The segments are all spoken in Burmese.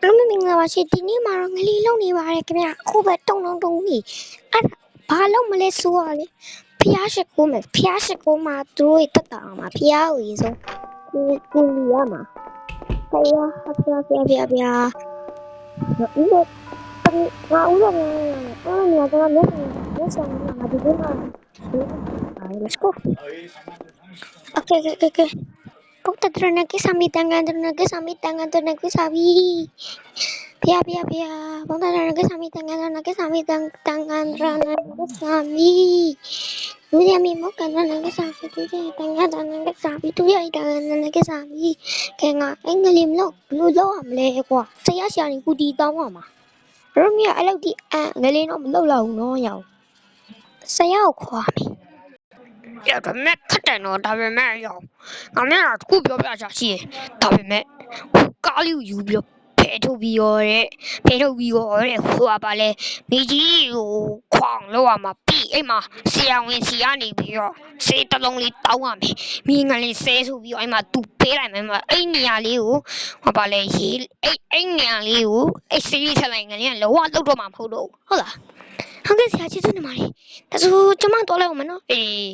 Lúc mình là chị tí ní mà người lý lâu này bà này cái nhà khu vực đông đông nhỉ à bà lâu mà lên xua đi phía sẽ cô mà tôi tất cả mà phía ấy rồi cô lý mà cái phía 이거 우리가 내가 몇 시간 가지고 let's go 오케이 Bukta drone ke sami tangan drone ke sabi pia bukta drone ke sami tangan drone ke sami Nuya mi mo kan drone ke sabi tu je tangan drone ke sabi tu ya drone ke sabi ke nga anh lim lo lu lo am le kwa saya sia ni ku di taw ma Rumi a lo di a ngale no lo lo no yaw saya kwa mi Ya da me khate no da be me yaw ငါမျက်နှာတစ်ခုပြောပြချရှိတယ်ဒါပေမဲ့ကားလေးကိုယူပြီးဖဲထုတ်ပြီးရောတဲ့ဟိုကပါလဲမိကြီးကိုခွန်လောက်ရမှာပြီးအိမ်မှာဆရာဝန်စီကနေပြီးတော့ဆေးတစ်လုံးလေးတောင်းရမယ်မိငါလေးဆဲဆိုပြီးအိမ်မှာသူ့ပေးလိုက်မယ်အိမ်နေရာလေးကိုဟောပါလဲရေးအိမ်နေရာလေးကိုဆေးချက်လိုက်ငါလေးကလောကလောက်တော့မှာမဟုတ်တော့ဟုတ်လားဟုတ်ကဲ့ဆရာကျေးဇူးတင်ပါတယ်ဒါဆိုကျွန်မတော်လိုက်အောင်မနော်အေး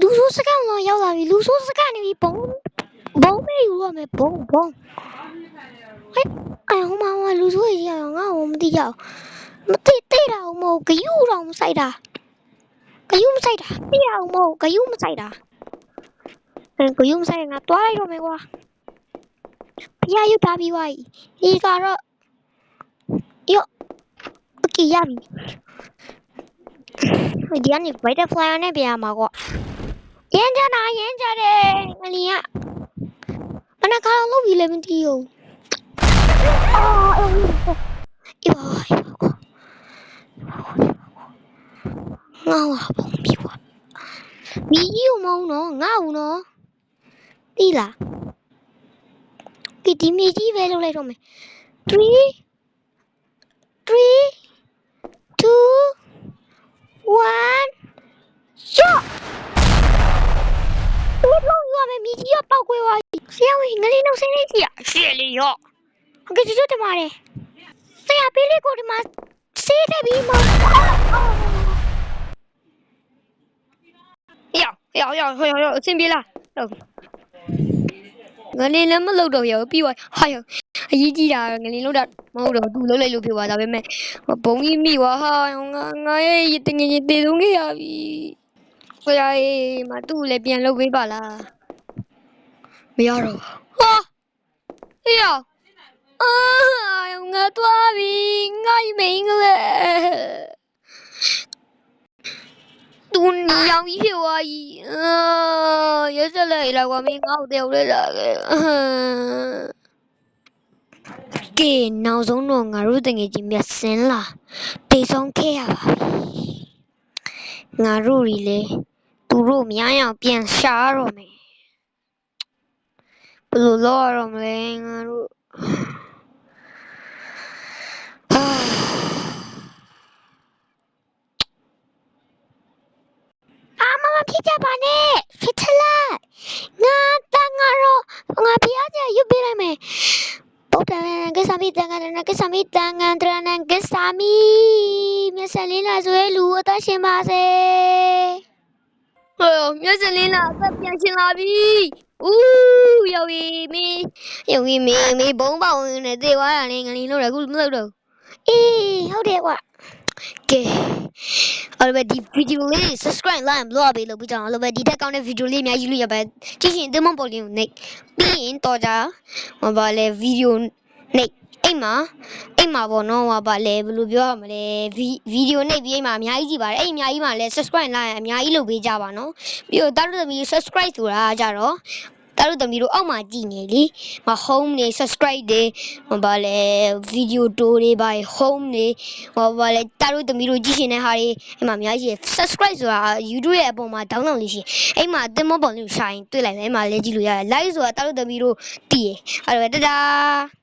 လူဆိုးစကားတော့ရောက်လာပြီလူဆိုးစကားနေပြီဘုံမေးယူရမယ်ဘုံဟဲ့ဟိုမှာလူဆိုးကြီးရအောင်ငါ့ကိုမသိကြဘူးမသိတာမဟုတ်ဂယုတော့မဆိုင်တာသိရအောင်မဟုတ်ဂယုမဆိုင်တာဂယုမဆိုင်ငါတွားလိုက်တော့မယ်ကွာဖျားယူထားပြီးွားဒီကတော့ယောโอเคရပြီဒီကနေ butterfly နဲ့ပြရမှာကွာရမ်းကြတယ်ငလီကမနက်ကောင်လုပ်ပြီးလည်းမသိဘူးအေးငါဟာဘုံပြီကွာမီကြီးမုံတော့ငါ့ဦးနော်သိလားဒီမီကြီးပဲလုပ်လိုက်တော့မယ်3 2 1 shot ဘယ်လိုလုပ်ရမလဲမီကြီးကပောက်ကွဲသွားပြီဆရာဝင်ငလေးနောက်ဆင်းလေးကြီးရှေ့လေးရောဟုတ်ကဲ့ကျွတ်တယ်မာတယ်ဆရာပေးလေးကိုဒီမှာဆေးတယ်ပြီးမယောအချင်းပြေးလားငလေးလည်းမလုပ်တော့ရပြီးသွားဟာယောအရေးကြီးတာငလေးလုပ်တာမဟုတ်တော့သူလုပ်လိုက်လို့ဖြစ်သွားဒါပေမဲ့ဘုံကြီးမိသွားဟာငါရဲ့တငယ်ချင်းတည်ဆုံးခဲ့ရပြီဆရာမသူ့ကိုလည်းပြန်လုပ်ပေးပါလားမရတော့ဟာအေးငါသွားပြီငါမင်းကလေးသူညောင်ကြီးဖြစ်သွားပြီရစလိုက်လာကွာမင်းငါ့ကိုတယောက်လေးလာခဲ့ကဲနောက်ဆုံးတော့ငါတို့တငယ်ချင်းမြတ်စင်လာတိတ်ဆုံးခဲ့ရပါပြီငါတို့ရီလေသူတို့များအောင်ပြန်ရှာတော့မယ်ဘယ်လိုလုပ်ရတော့မလဲငါတို့ဖြစ်ကြပါနဲ့ဖြစ်ချလိုက်ငါတော့ငါပြရကြရုပ်ပေးလိုက်မယ်ဗုဒ္ဓနာကစမီတန်ကန်ဒရဏကစမီမျက်စလင်းလာဆိုရဲလူအသက်ရှင်ပါစေမျက်စလင်းလာအသက်ပြန်ရှင်လာပြီယောဂီမင်းဘုံပေါင်းနေသေးသွားတာလေငလင်းလို့ရခုမလုပ်တော့အေးဟုတ်တယ်ကွာကဲအဲ့လိုပဲဒီဗီဒီယိုလေး subscribe like block ပေးလို့ပြကြအောင်အဲ့လိုပဲဒီတက်ကောင်းတဲ့ဗီဒီယိုလေးအများကြီးလို့ရပါကြည့်ရှင်ဒီမပေါ်လေးကိုနှိပ်ပြီးရင်တော့ကြဟောပါလေဗီဒီယိုနှိပ်အိမ်မှာပေါ့နော်ဟောပါလေဘယ်လိုပြောရမလဲဗီဒီယိုနှိပ်ပြီးအိမ်မှာအများကြီးကြည့်ပါတယ်အဲ့အများကြီးမှာလည်း subscribe like အများကြီးလုပ်ပေးကြပါနော်ပြီးတော့တားလို့သမီး subscribe ဆိုတာကြတော့တားလို့သမီးတို့အောက်မှာကြည့်နေလေhome နေ subscribe တွေဟောပါလေ video tour တွေပါ home နေဟောပါလေတားလို့သမီးတို့ကြည့်ရှင်တဲ့ဟာတွေအဲ့မှာအများကြီး subscribe ဆိုတာ YouTube ရဲ့အပေါ်မှာ download လေးရှိအဲ့မှာတင်မောပေါ်လေးကိုရှာရင်တွေ့လိုက်မယ်အဲ့မှာလည်းကြည့်လို့ရတယ် like ဆိုတာတားလို့သမီးတို့တည်ရအဲ့တော့တဒါ